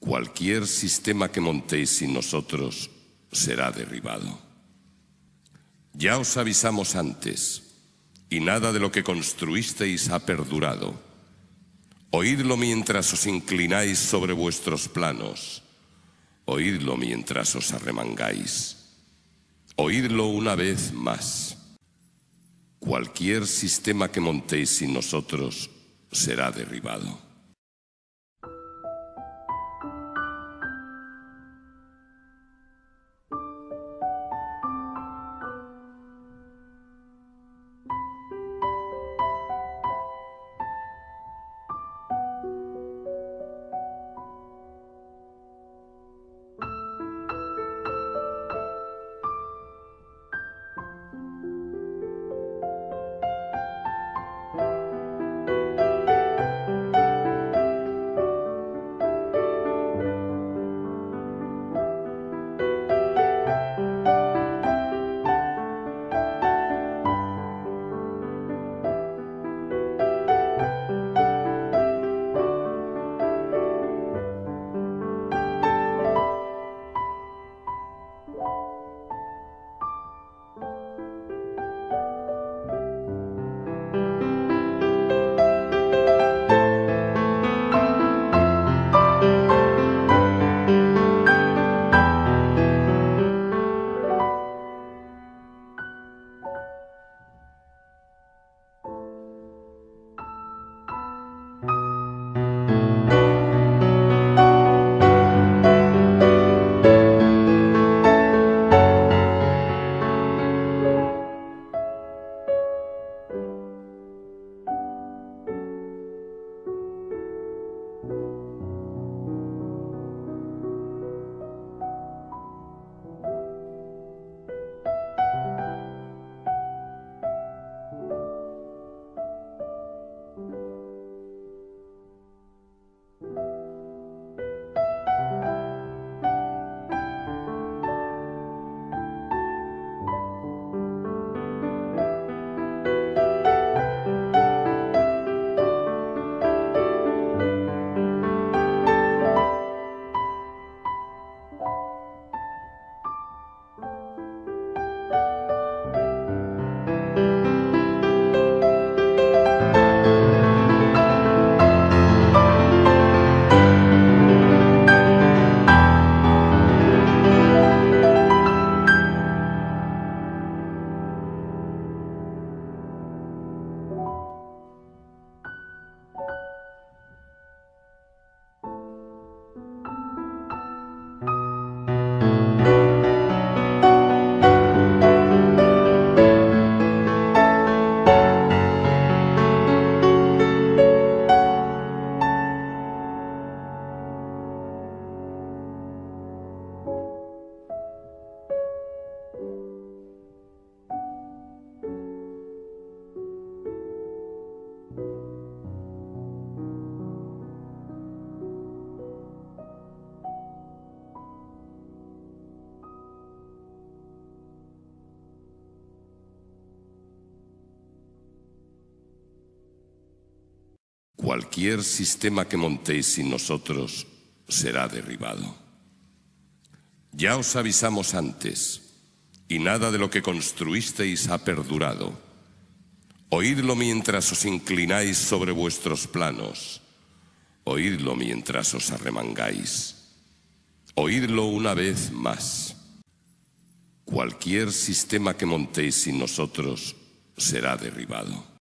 Cualquier sistema que montéis sin nosotros será derribado. Ya os avisamos antes, y nada de lo que construisteis ha perdurado. Oídlo mientras os inclináis sobre vuestros planos. Oídlo mientras os arremangáis. Oídlo una vez más. Cualquier sistema que montéis sin nosotros será derribado. Cualquier sistema que montéis sin nosotros será derribado. Ya os avisamos antes, y nada de lo que construisteis ha perdurado. Oídlo mientras os inclináis sobre vuestros planos. Oídlo mientras os arremangáis. Oídlo una vez más. Cualquier sistema que montéis sin nosotros será derribado.